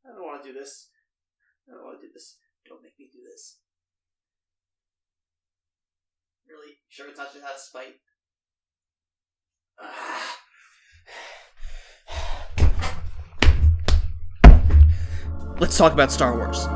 I don't want to do this. I don't want to do this. Don't make me do this. Really? Sure it's not just out of spite? Let's talk about Star Wars.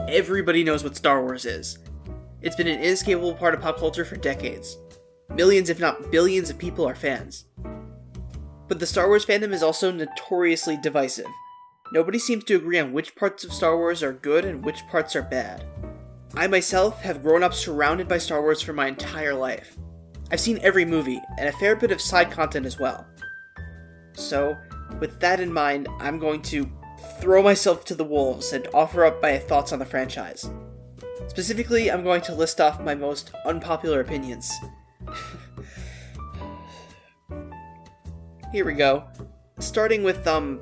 Everybody knows what Star Wars is. It's been an inescapable part of pop culture for decades. Millions, if not billions, of people are fans. But the Star Wars fandom is also notoriously divisive. Nobody seems to agree on which parts of Star Wars are good and which parts are bad. I myself have grown up surrounded by Star Wars for my entire life. I've seen every movie, and a fair bit of side content as well. So, with that in mind, I'm going to throw myself to the wolves and offer up my thoughts on the franchise. Specifically, I'm going to list off my most unpopular opinions. Here we go. Starting with, the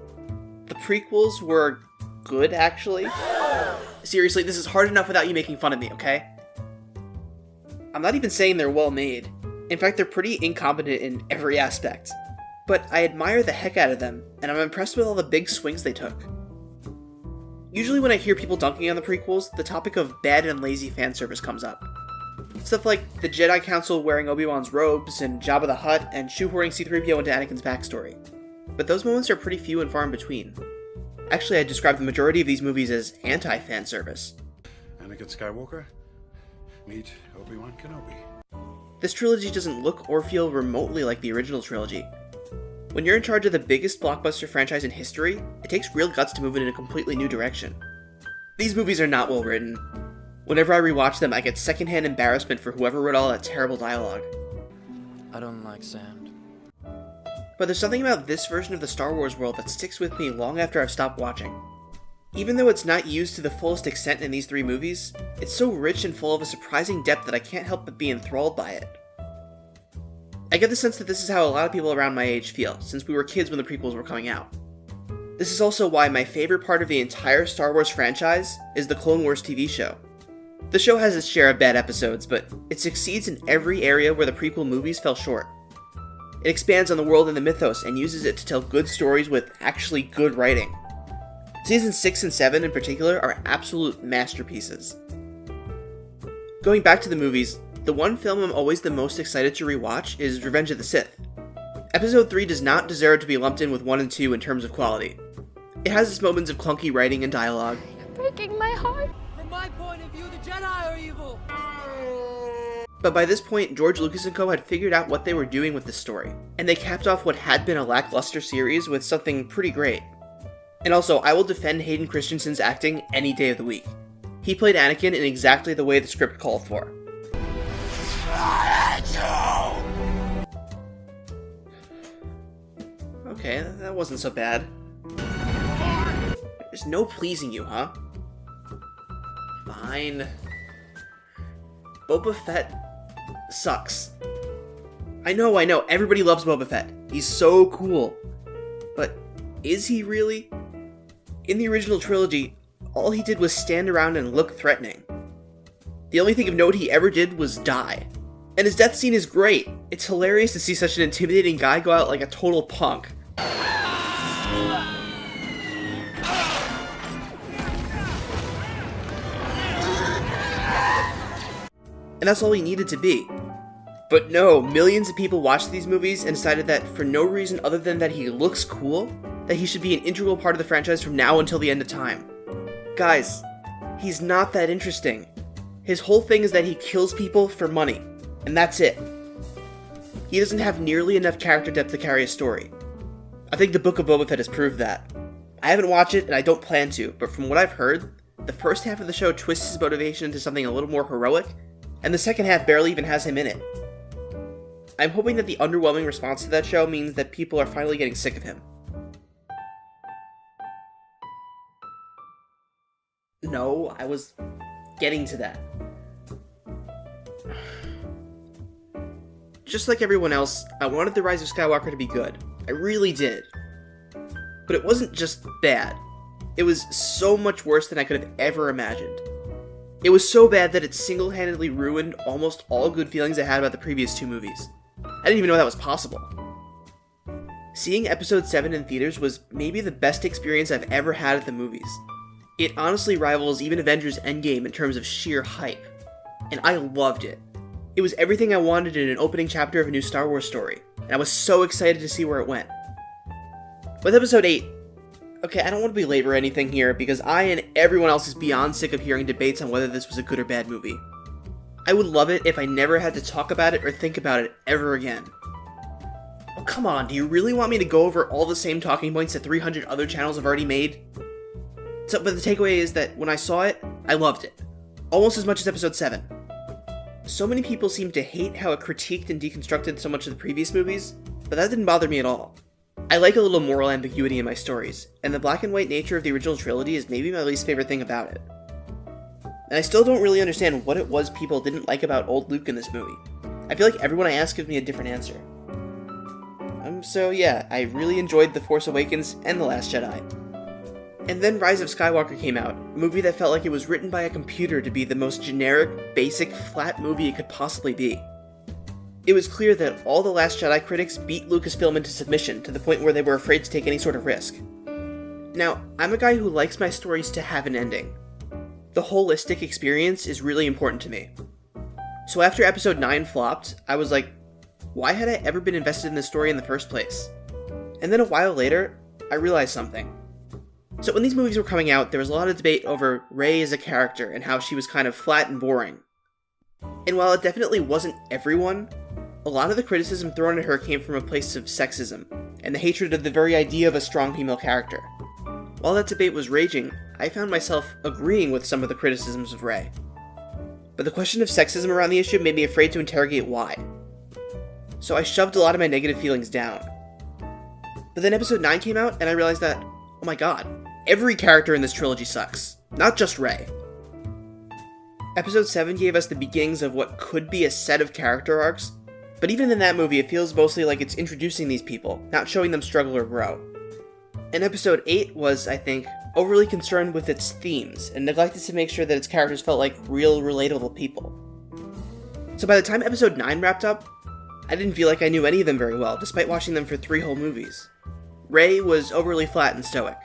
prequels were good, actually. Seriously, this is hard enough without you making fun of me, okay? I'm not even saying they're well made. In fact, they're pretty incompetent in every aspect. But I admire the heck out of them, and I'm impressed with all the big swings they took. Usually when I hear people dunking on the prequels, the topic of bad and lazy fanservice comes up. Stuff like the Jedi Council wearing Obi-Wan's robes, and Jabba the Hutt, and shoehorning C-3PO into Anakin's backstory. But those moments are pretty few and far in between. Actually, I'd describe the majority of these movies as anti-fanservice. Anakin Skywalker, meet Obi-Wan Kenobi. This trilogy doesn't look or feel remotely like the original trilogy. When you're in charge of the biggest blockbuster franchise in history, it takes real guts to move it in a completely new direction. These movies are not well written. Whenever I rewatch them, I get secondhand embarrassment for whoever wrote all that terrible dialogue. I don't like sand. But there's something about this version of the Star Wars world that sticks with me long after I've stopped watching. Even though it's not used to the fullest extent in these three movies, it's so rich and full of a surprising depth that I can't help but be enthralled by it. I get the sense that this is how a lot of people around my age feel, since we were kids when the prequels were coming out. This is also why my favorite part of the entire Star Wars franchise is the Clone Wars TV show. The show has its share of bad episodes, but it succeeds in every area where the prequel movies fell short. It expands on the world and the mythos, and uses it to tell good stories with actually good writing. Seasons 6 and 7 in particular are absolute masterpieces. Going back to the movies, the one film I'm always the most excited to rewatch is Revenge of the Sith. Episode 3 does not deserve to be lumped in with 1 and 2 in terms of quality. It has its moments of clunky writing and dialogue. You're breaking my heart. From my point of view, the Jedi are evil. But by this point, George Lucas and co. had figured out what they were doing with this story, and they capped off what had been a lackluster series with something pretty great. And also, I will defend Hayden Christensen's acting any day of the week. He played Anakin in exactly the way the script called for. Okay, that wasn't so bad. There's no pleasing you, huh? Fine. Boba Fett sucks. I know, everybody loves Boba Fett. He's so cool. But is he really? In the original trilogy, all he did was stand around and look threatening. The only thing of note he ever did was die. And his death scene is great. It's hilarious to see such an intimidating guy go out like a total punk. And that's all he needed to be. But no, millions of people watched these movies and decided that for no reason other than that he looks cool, that he should be an integral part of the franchise from now until the end of time. Guys, he's not that interesting. His whole thing is that he kills people for money, and that's it. He doesn't have nearly enough character depth to carry a story. I think the Book of Boba Fett has proved that. I haven't watched it, and I don't plan to, but from what I've heard, the first half of the show twists his motivation into something a little more heroic, and the second half barely even has him in it. I'm hoping that the underwhelming response to that show means that people are finally getting sick of him. know. I was getting to that. Just like everyone else, I wanted The Rise of Skywalker to be good. I really did. But it wasn't just bad. It was so much worse than I could have ever imagined. It was so bad that it single-handedly ruined almost all good feelings I had about the previous two movies. I didn't even know that was possible. Seeing Episode 7 in theaters was maybe the best experience I've ever had at the movies. It honestly rivals even Avengers Endgame in terms of sheer hype. And I loved it. It was everything I wanted in an opening chapter of a new Star Wars story, and I was so excited to see where it went. With Episode 8, okay, I don't want to belabor anything here, because I and everyone else is beyond sick of hearing debates on whether this was a good or bad movie. I would love it if I never had to talk about it or think about it ever again. Oh, come on, do you really want me to go over all the same talking points that 300 other channels have already made? But the takeaway is that when I saw it, I loved it. Almost as much as Episode 7. So many people seem to hate how it critiqued and deconstructed so much of the previous movies, but that didn't bother me at all. I like a little moral ambiguity in my stories, and the black and white nature of the original trilogy is maybe my least favorite thing about it. And I still don't really understand what it was people didn't like about old Luke in this movie. I feel like everyone I ask gives me a different answer. So yeah, I really enjoyed The Force Awakens and The Last Jedi. And then Rise of Skywalker came out, a movie that felt like it was written by a computer to be the most generic, basic, flat movie it could possibly be. It was clear that all the Last Jedi critics beat Lucasfilm into submission to the point where they were afraid to take any sort of risk. Now, I'm a guy who likes my stories to have an ending. The holistic experience is really important to me. So after Episode 9 flopped, I was like, why had I ever been invested in this story in the first place? And then a while later, I realized something. So when these movies were coming out, there was a lot of debate over Rey as a character and how she was kind of flat and boring. And while it definitely wasn't everyone, a lot of the criticism thrown at her came from a place of sexism, and the hatred of the very idea of a strong female character. While that debate was raging, I found myself agreeing with some of the criticisms of Rey. But the question of sexism around the issue made me afraid to interrogate why. So I shoved a lot of my negative feelings down. But then Episode 9 came out, and I realized that, oh my god, every character in this trilogy sucks, not just Rey. Episode 7 gave us the beginnings of what could be a set of character arcs, but even in that movie it feels mostly like it's introducing these people, not showing them struggle or grow. And Episode 8 was, I think, overly concerned with its themes, and neglected to make sure that its characters felt like real, relatable people. So by the time Episode 9 wrapped up, I didn't feel like I knew any of them very well, despite watching them for 3 whole movies. Rey was overly flat and stoic.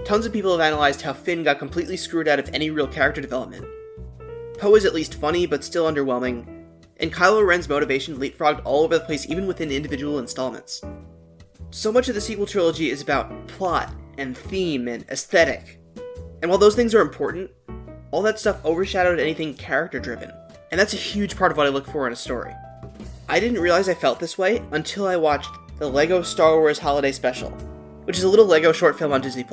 Tons of people have analyzed how Finn got completely screwed out of any real character development. Poe is at least funny, but still underwhelming, and Kylo Ren's motivation leapfrogged all over the place even within individual installments. So much of the sequel trilogy is about plot, and theme, and aesthetic. And while those things are important, all that stuff overshadowed anything character-driven, and that's a huge part of what I look for in a story. I didn't realize I felt this way until I watched the LEGO Star Wars Holiday Special, which is a little LEGO short film on Disney+.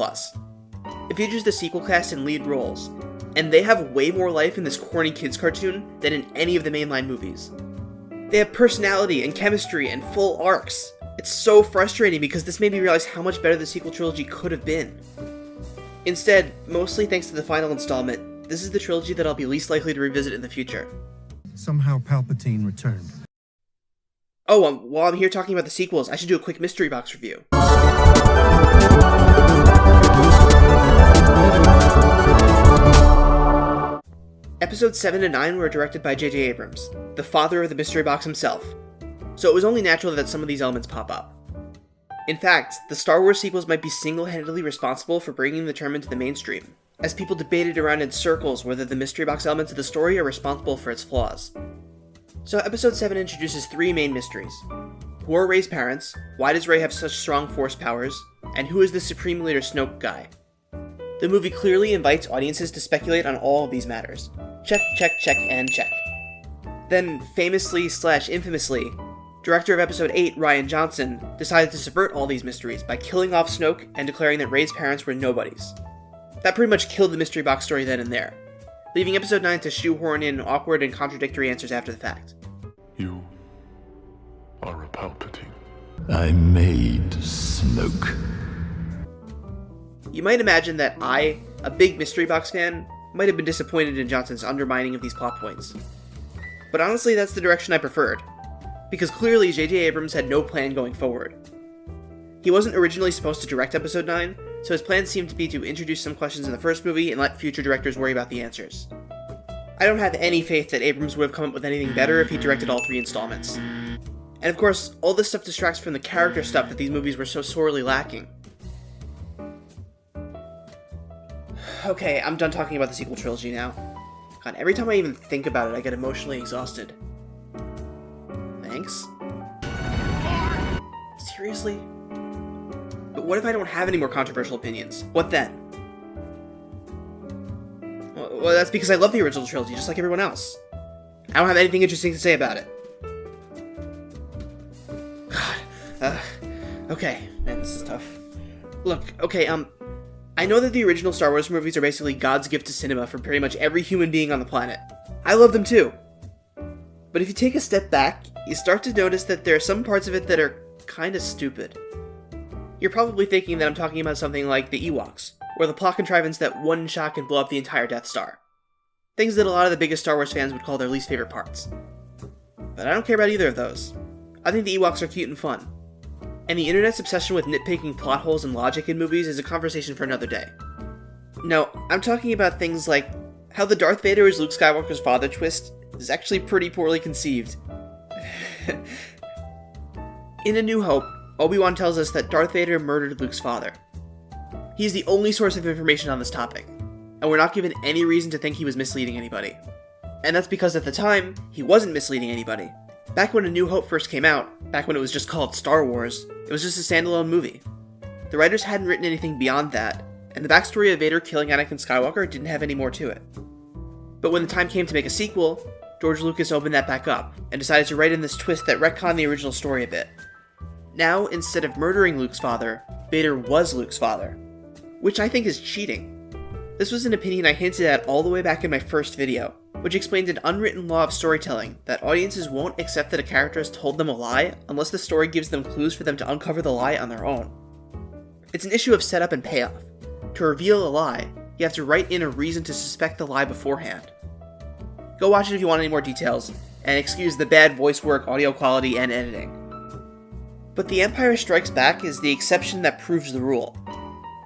It features the sequel cast in lead roles, and they have way more life in this corny kids cartoon than in any of the mainline movies. They have personality and chemistry and full arcs. It's so frustrating because this made me realize how much better the sequel trilogy could have been. Instead, mostly thanks to the final installment, this is the trilogy that I'll be least likely to revisit in the future. Somehow Palpatine returned. Oh, while I'm here talking about the sequels, I should do a quick mystery box review. Episodes 7 and 9 were directed by J.J. Abrams, the father of the mystery box himself, so it was only natural that some of these elements pop up. In fact, the Star Wars sequels might be single-handedly responsible for bringing the term into the mainstream, as people debated around in circles whether the mystery box elements of the story are responsible for its flaws. So Episode 7 introduces 3 main mysteries. Who are Rey's parents? Why does Rey have such strong force powers? And who is the Supreme Leader Snoke guy? The movie clearly invites audiences to speculate on all of these matters. Check, check, check, and check. Then, famously/infamously, director of Episode 8, Rian Johnson, decided to subvert all these mysteries by killing off Snoke and declaring that Rey's parents were nobodies. That pretty much killed the mystery box story then and there, leaving Episode 9 to shoehorn in awkward and contradictory answers after the fact. You are a Palpatine. I made Snoke. You might imagine that I, a big mystery box fan, might have been disappointed in Johnson's undermining of these plot points. But honestly, that's the direction I preferred, because clearly J.J. Abrams had no plan going forward. He wasn't originally supposed to direct Episode 9, so his plan seemed to be to introduce some questions in the first movie and let future directors worry about the answers. I don't have any faith that Abrams would have come up with anything better if he directed all 3 installments. And of course, all this stuff distracts from the character stuff that these movies were so sorely lacking. Okay, I'm done talking about the sequel trilogy now. God, every time I even think about it, I get emotionally exhausted. Thanks? Seriously? But what if I don't have any more controversial opinions? What then? Well, that's because I love the original trilogy, just like everyone else. I don't have anything interesting to say about it. God, okay, man, this is tough. Look, okay, I know that the original Star Wars movies are basically God's gift to cinema for pretty much every human being on the planet. I love them too. But if you take a step back, you start to notice that there are some parts of it that are kinda stupid. You're probably thinking that I'm talking about something like the Ewoks, or the plot contrivance that one shot can blow up the entire Death Star. Things that a lot of the biggest Star Wars fans would call their least favorite parts. But I don't care about either of those. I think the Ewoks are cute and fun. And the internet's obsession with nitpicking plot holes and logic in movies is a conversation for another day. No, I'm talking about things like how the Darth Vader is Luke Skywalker's father twist is actually pretty poorly conceived. In A New Hope, Obi-Wan tells us that Darth Vader murdered Luke's father. He is the only source of information on this topic, and we're not given any reason to think he was misleading anybody. And that's because at the time, he wasn't misleading anybody. Back when A New Hope first came out, back when it was just called Star Wars, it was just a standalone movie. The writers hadn't written anything beyond that, and the backstory of Vader killing Anakin Skywalker didn't have any more to it. But when the time came to make a sequel, George Lucas opened that back up, and decided to write in this twist that retconned the original story a bit. Now, instead of murdering Luke's father, Vader was Luke's father. Which I think is cheating. This was an opinion I hinted at all the way back in my first video, which explained an unwritten law of storytelling that audiences won't accept that a character has told them a lie unless the story gives them clues for them to uncover the lie on their own. It's an issue of setup and payoff. To reveal a lie, you have to write in a reason to suspect the lie beforehand. Go watch it if you want any more details, and excuse the bad voice work, audio quality, and editing. But The Empire Strikes Back is the exception that proves the rule.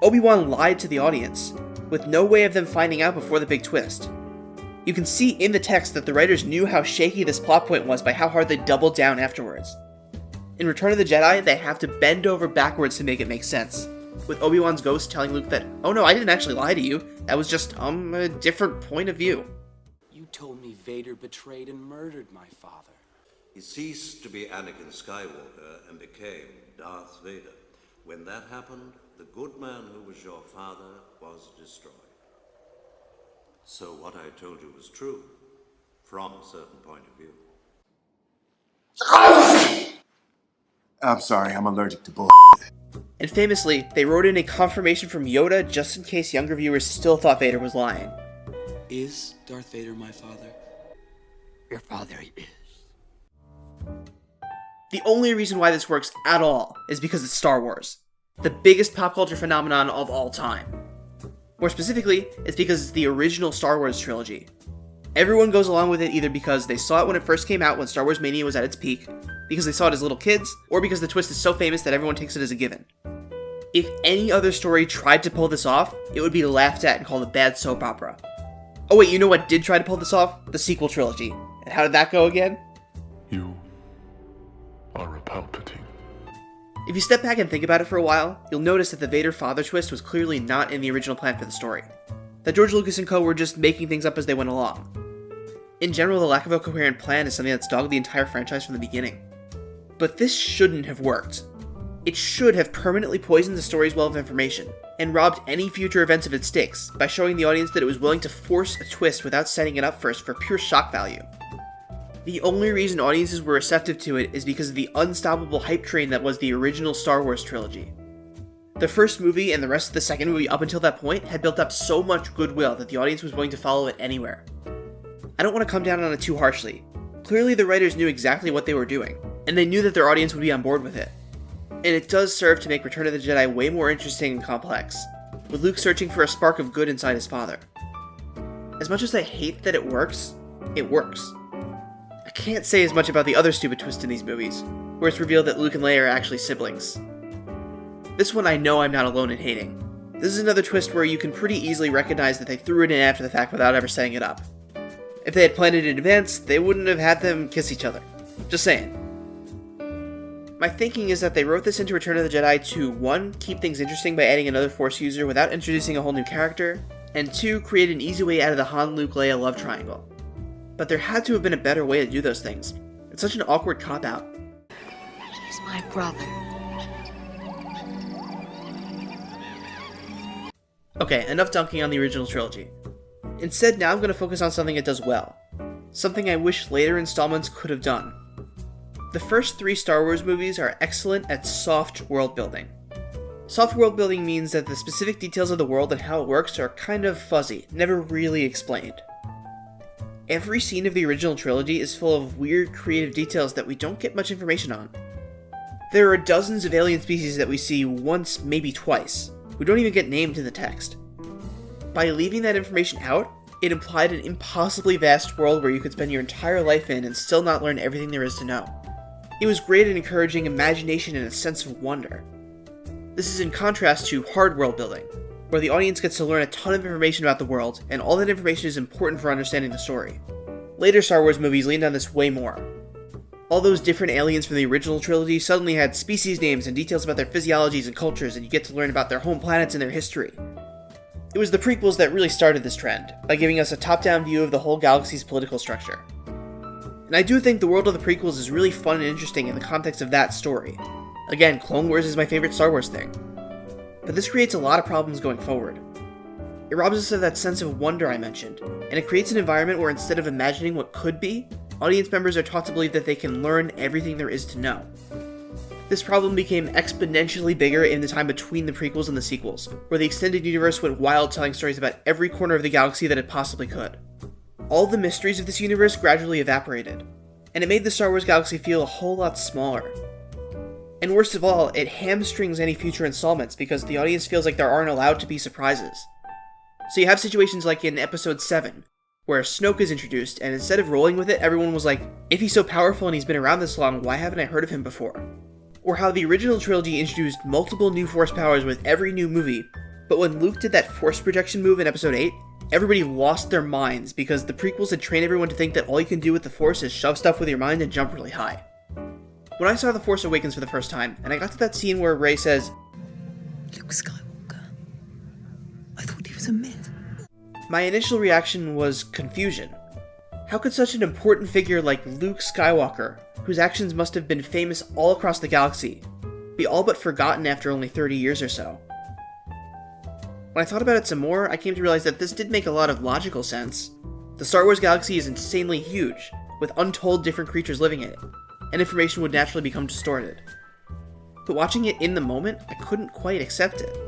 Obi-Wan lied to the audience, with no way of them finding out before the big twist. You can see in the text that the writers knew how shaky this plot point was by how hard they doubled down afterwards. In Return of the Jedi, they have to bend over backwards to make it make sense, with Obi-Wan's ghost telling Luke that, "Oh no, I didn't actually lie to you, that was just, a different point of view." You told me Vader betrayed and murdered my father. He ceased to be Anakin Skywalker and became Darth Vader. When that happened, the good man who was your father was destroyed. So what I told you was true, from a certain point of view. I'm sorry, I'm allergic to bull. And famously, they wrote in a confirmation from Yoda just in case younger viewers still thought Vader was lying. Is Darth Vader my father? Your father is. The only reason why this works at all is because it's Star Wars, the biggest pop culture phenomenon of all time. More specifically, it's because it's the original Star Wars trilogy. Everyone goes along with it either because they saw it when it first came out when Star Wars Mania was at its peak, because they saw it as little kids, or because the twist is so famous that everyone takes it as a given. If any other story tried to pull this off, it would be laughed at and called a bad soap opera. Oh wait, you know what did try to pull this off? The sequel trilogy. And how did that go again? You are a Palpatine. If you step back and think about it for a while, you'll notice that the Vader father twist was clearly not in the original plan for the story. That George Lucas and co were just making things up as they went along. In general, the lack of a coherent plan is something that's dogged the entire franchise from the beginning. But this shouldn't have worked. It should have permanently poisoned the story's well of information, and robbed any future events of its stakes by showing the audience that it was willing to force a twist without setting it up first for pure shock value. The only reason audiences were receptive to it is because of the unstoppable hype train that was the original Star Wars trilogy. The first movie and the rest of the second movie up until that point had built up so much goodwill that the audience was willing to follow it anywhere. I don't want to come down on it too harshly. Clearly the writers knew exactly what they were doing, and they knew that their audience would be on board with it. And it does serve to make Return of the Jedi way more interesting and complex, with Luke searching for a spark of good inside his father. As much as I hate that it works. I can't say as much about the other stupid twist in these movies, where it's revealed that Luke and Leia are actually siblings. This one I know I'm not alone in hating. This is another twist where you can pretty easily recognize that they threw it in after the fact without ever setting it up. If they had planned it in advance, they wouldn't have had them kiss each other. Just saying. My thinking is that they wrote this into Return of the Jedi to 1. Keep things interesting by adding another Force user without introducing a whole new character, and 2. Create an easy way out of the Han, Luke, Leia love triangle. But there had to have been a better way to do those things. It's such an awkward cop-out. He's my brother. Okay, enough dunking on the original trilogy. Instead, now I'm going to focus on something it does well. Something I wish later installments could have done. The first 3 Star Wars movies are excellent at soft world building. Soft world building means that the specific details of the world and how it works are kind of fuzzy, never really explained. Every scene of the original trilogy is full of weird creative details that we don't get much information on. There are dozens of alien species that we see once, maybe twice, who don't even get named in the text. By leaving that information out, it implied an impossibly vast world where you could spend your entire life in and still not learn everything there is to know. It was great at encouraging imagination and a sense of wonder. This is in contrast to hard world building, where the audience gets to learn a ton of information about the world, and all that information is important for understanding the story. Later Star Wars movies leaned on this way more. All those different aliens from the original trilogy suddenly had species names and details about their physiologies and cultures, and you get to learn about their home planets and their history. It was the prequels that really started this trend, by giving us a top-down view of the whole galaxy's political structure. And I do think the world of the prequels is really fun and interesting in the context of that story. Again, Clone Wars is my favorite Star Wars thing. But this creates a lot of problems going forward. It robs us of that sense of wonder I mentioned, and it creates an environment where instead of imagining what could be, audience members are taught to believe that they can learn everything there is to know. This problem became exponentially bigger in the time between the prequels and the sequels, where the extended universe went wild telling stories about every corner of the galaxy that it possibly could. All the mysteries of this universe gradually evaporated, and it made the Star Wars galaxy feel a whole lot smaller. And worst of all, it hamstrings any future installments because the audience feels like there aren't allowed to be surprises. So you have situations like in Episode 7, where Snoke is introduced, and instead of rolling with it, everyone was like, if he's so powerful and he's been around this long, why haven't I heard of him before? Or how the original trilogy introduced multiple new Force powers with every new movie, but when Luke did that Force projection move in Episode 8, everybody lost their minds because the prequels had trained everyone to think that all you can do with the Force is shove stuff with your mind and jump really high. When I saw The Force Awakens for the first time, and I got to that scene where Rey says, Luke Skywalker. I thought he was a myth. My initial reaction was confusion. How could such an important figure like Luke Skywalker, whose actions must have been famous all across the galaxy, be all but forgotten after only 30 years or so? When I thought about it some more, I came to realize that this did make a lot of logical sense. The Star Wars galaxy is insanely huge, with untold different creatures living in it, and information would naturally become distorted. But watching it in the moment, I couldn't quite accept it.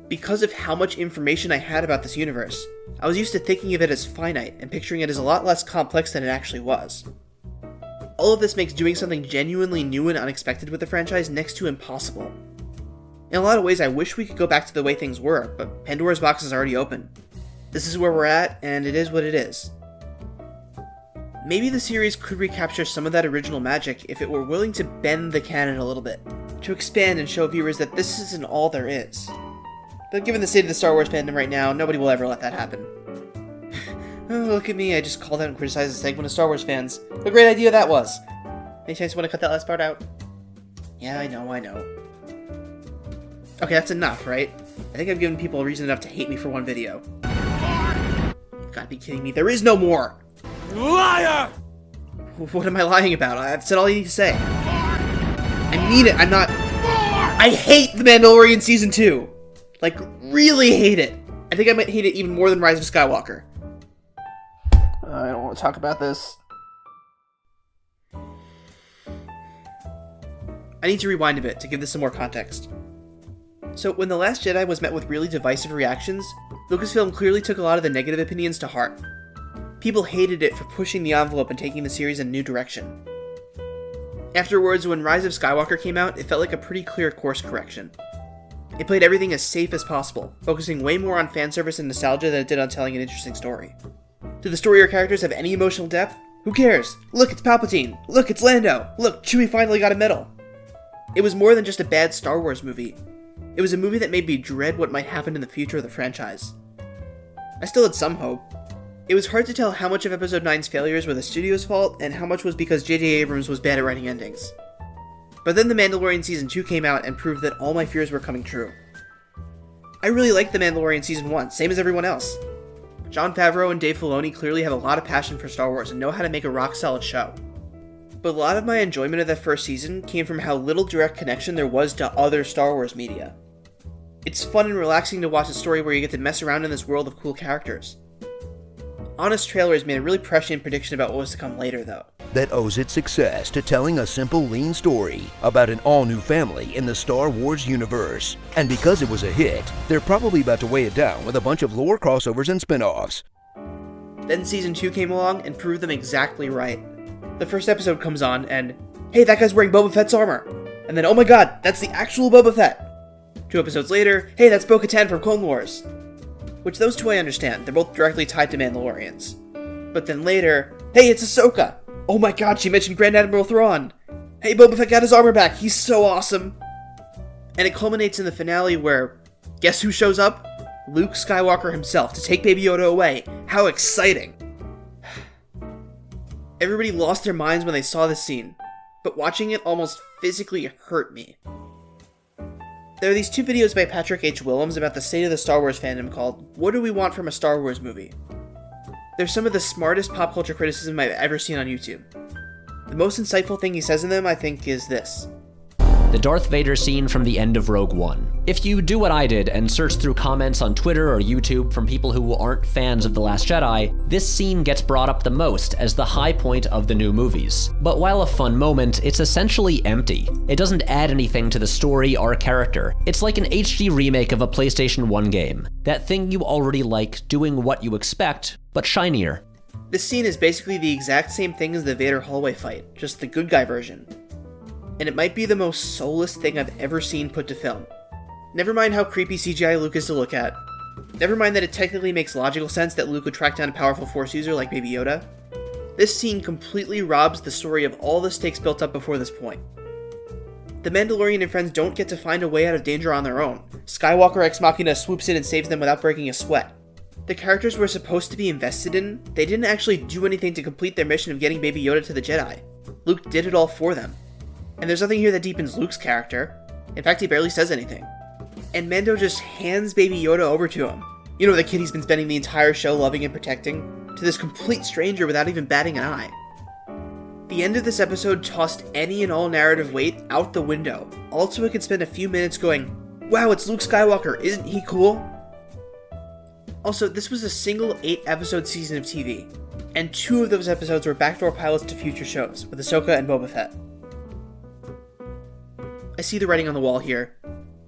Because of how much information I had about this universe, I was used to thinking of it as finite and picturing it as a lot less complex than it actually was. All of this makes doing something genuinely new and unexpected with the franchise next to impossible. In a lot of ways, I wish we could go back to the way things were, but Pandora's box is already open. This is where we're at, and it is what it is. Maybe the series could recapture some of that original magic if it were willing to bend the canon a little bit, to expand and show viewers that this isn't all there is. But given the state of the Star Wars fandom right now, nobody will ever let that happen. Oh, look at me, I just called out and criticized a segment of Star Wars fans. What a great idea that was! Any chance you want to cut that last part out? Yeah, I know. Okay, that's enough, right? I think I've given people a reason enough to hate me for one video. You've got to be kidding me, there is no more! Liar! What am I lying about? I've said all you need to say. I mean it, I'm not... I hate The Mandalorian Season 2! Like, really hate it! I think I might hate it even more than Rise of Skywalker. I don't want to talk about this. I need to rewind a bit to give this some more context. So, when The Last Jedi was met with really divisive reactions, Lucasfilm clearly took a lot of the negative opinions to heart. People hated it for pushing the envelope and taking the series in a new direction. Afterwards, when Rise of Skywalker came out, it felt like a pretty clear course correction. It played everything as safe as possible, focusing way more on fan service and nostalgia than it did on telling an interesting story. Do the story or characters have any emotional depth? Who cares? Look, it's Palpatine! Look, it's Lando! Look, Chewie finally got a medal! It was more than just a bad Star Wars movie. It was a movie that made me dread what might happen in the future of the franchise. I still had some hope. It was hard to tell how much of Episode 9's failures were the studio's fault and how much was because J.J. Abrams was bad at writing endings. But then The Mandalorian Season 2 came out and proved that all my fears were coming true. I really liked The Mandalorian Season 1, same as everyone else. Jon Favreau and Dave Filoni clearly have a lot of passion for Star Wars and know how to make a rock-solid show. But a lot of my enjoyment of that first season came from how little direct connection there was to other Star Wars media. It's fun and relaxing to watch a story where you get to mess around in this world of cool characters. Honest Trailers made a really prescient prediction about what was to come later, though. That owes its success to telling a simple, lean story about an all-new family in the Star Wars universe. And because it was a hit, they're probably about to weigh it down with a bunch of lore crossovers and spin-offs. Then Season 2 came along and proved them exactly right. The first episode comes on and, hey, that guy's wearing Boba Fett's armor! And then, oh my god, that's the actual Boba Fett! 2 episodes later, hey, that's Bo-Katan from Clone Wars! Which those two I understand, they're both directly tied to Mandalorians. But then later, hey, it's Ahsoka! Oh my god, she mentioned Grand Admiral Thrawn! Hey, Boba Fett got his armor back, he's so awesome! And it culminates in the finale where, guess who shows up? Luke Skywalker himself to take Baby Yoda away. How exciting! Everybody lost their minds when they saw this scene, but watching it almost physically hurt me. There are these 2 videos by Patrick H. Willems about the state of the Star Wars fandom called What Do We Want from a Star Wars Movie? They're some of the smartest pop culture criticism I've ever seen on YouTube. The most insightful thing he says in them, I think, is this. The Darth Vader scene from the end of Rogue One. If you do what I did and search through comments on Twitter or YouTube from people who aren't fans of The Last Jedi, this scene gets brought up the most as the high point of the new movies. But while a fun moment, it's essentially empty. It doesn't add anything to the story or character. It's like an HD remake of a PlayStation 1 game. That thing you already like, doing what you expect, but shinier. This scene is basically the exact same thing as the Vader hallway fight, just the good guy version. And it might be the most soulless thing I've ever seen put to film. Never mind how creepy CGI Luke is to look at. Never mind that it technically makes logical sense that Luke would track down a powerful Force user like Baby Yoda. This scene completely robs the story of all the stakes built up before this point. The Mandalorian and friends don't get to find a way out of danger on their own. Skywalker Ex Machina swoops in and saves them without breaking a sweat. The characters we're supposed to be invested in, they didn't actually do anything to complete their mission of getting Baby Yoda to the Jedi. Luke did it all for them. And there's nothing here that deepens Luke's character. In fact, he barely says anything. And Mando just hands Baby Yoda over to him. You know, the kid he's been spending the entire show loving and protecting, to this complete stranger without even batting an eye. The end of this episode tossed any and all narrative weight out the window, all so it could spend a few minutes going, wow, it's Luke Skywalker, isn't he cool? Also, this was a single 8-episode season of TV, and 2 of those episodes were backdoor pilots to future shows, with Ahsoka and Boba Fett. I see the writing on the wall here.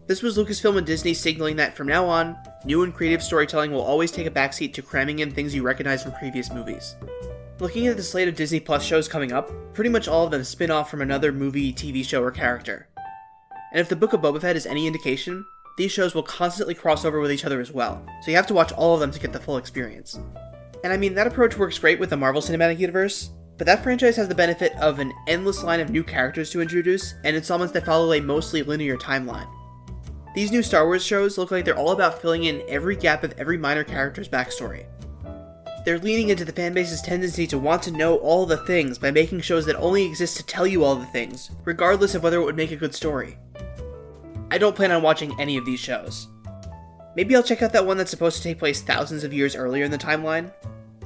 This was Lucasfilm and Disney signaling that from now on, new and creative storytelling will always take a backseat to cramming in things you recognize from previous movies. Looking at the slate of Disney Plus shows coming up, pretty much all of them spin off from another movie, TV show, or character. And if the Book of Boba Fett is any indication, these shows will constantly cross over with each other as well, so you have to watch all of them to get the full experience. And I mean, that approach works great with the Marvel Cinematic Universe, but that franchise has the benefit of an endless line of new characters to introduce, and installments that follow a mostly linear timeline. These new Star Wars shows look like they're all about filling in every gap of every minor character's backstory. They're leaning into the fanbase's tendency to want to know all the things by making shows that only exist to tell you all the things, regardless of whether it would make a good story. I don't plan on watching any of these shows. Maybe I'll check out that one that's supposed to take place thousands of years earlier in the timeline,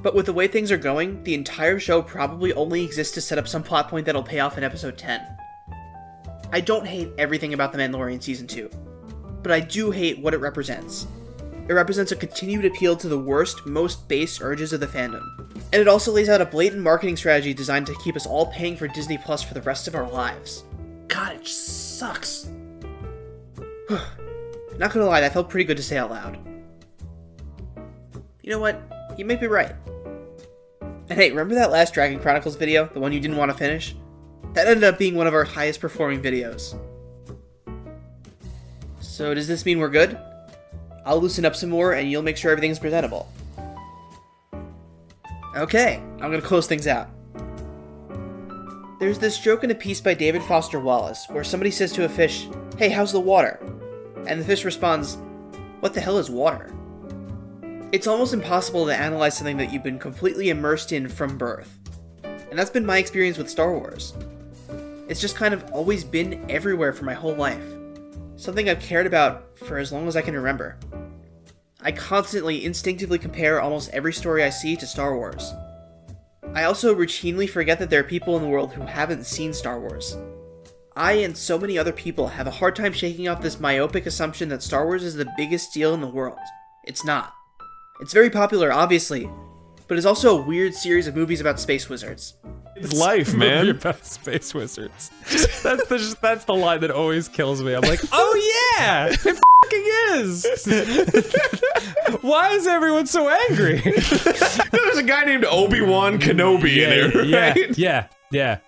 but with the way things are going, the entire show probably only exists to set up some plot point that'll pay off in episode 10. I don't hate everything about The Mandalorian Season 2, but I do hate what it represents. It represents a continued appeal to the worst, most base urges of the fandom. And it also lays out a blatant marketing strategy designed to keep us all paying for Disney Plus for the rest of our lives. God, it just sucks. Not gonna lie, that felt pretty good to say out loud. You know what? You might be right. And hey, remember that last Dragon Chronicles video? The one you didn't want to finish? That ended up being one of our highest performing videos. So does this mean we're good? I'll loosen up some more and you'll make sure everything's presentable. Okay, I'm gonna close things out. There's this joke in a piece by David Foster Wallace where somebody says to a fish, "Hey, how's the water?" And the fish responds, "What the hell is water?" It's almost impossible to analyze something that you've been completely immersed in from birth. And that's been my experience with Star Wars. It's just kind of always been everywhere for my whole life. Something I've cared about for as long as I can remember. I constantly, instinctively compare almost every story I see to Star Wars. I also routinely forget that there are people in the world who haven't seen Star Wars. I and so many other people have a hard time shaking off this myopic assumption that Star Wars is the biggest deal in the world. It's not. It's very popular, obviously, but it's also a weird series of movies about space wizards. It's life, man. Movie about space wizards. That's the line that always kills me. I'm like, oh yeah, it fucking is. Why is everyone so angry? There's a guy named Obi-Wan Kenobi in there, right? Yeah.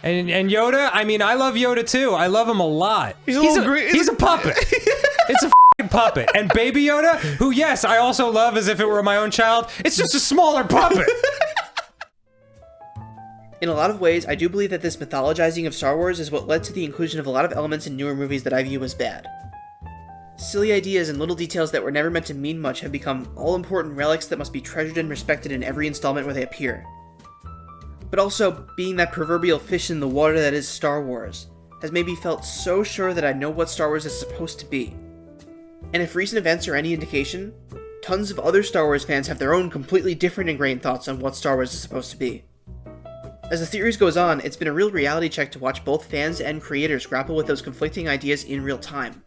And Yoda, I mean, I love Yoda too. I love him a lot. He's a puppet. It's a f***ing puppet. And Baby Yoda, who yes, I also love as if it were my own child, it's just a smaller puppet. In a lot of ways, I do believe that this mythologizing of Star Wars is what led to the inclusion of a lot of elements in newer movies that I view as bad. Silly ideas and little details that were never meant to mean much have become all-important relics that must be treasured and respected in every installment where they appear. But also, being that proverbial fish in the water that is Star Wars has made me felt so sure that I know what Star Wars is supposed to be. And if recent events are any indication, tons of other Star Wars fans have their own completely different ingrained thoughts on what Star Wars is supposed to be. As the series goes on, it's been a real reality check to watch both fans and creators grapple with those conflicting ideas in real time.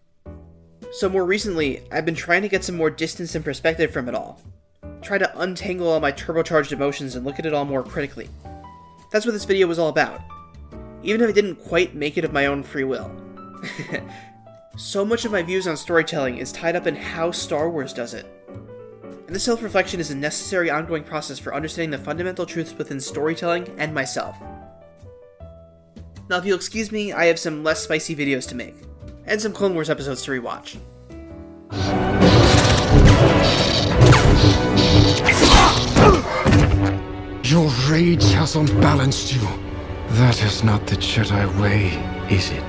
So more recently, I've been trying to get some more distance and perspective from it all. Try to untangle all my turbocharged emotions and look at it all more critically. That's what this video was all about. Even if I didn't quite make it of my own free will. So much of my views on storytelling is tied up in how Star Wars does it. And this self-reflection is a necessary ongoing process for understanding the fundamental truths within storytelling and myself. Now if you'll excuse me, I have some less spicy videos to make, and some Clone Wars episodes to rewatch. Your rage has unbalanced you. That is not the Jedi way, is it?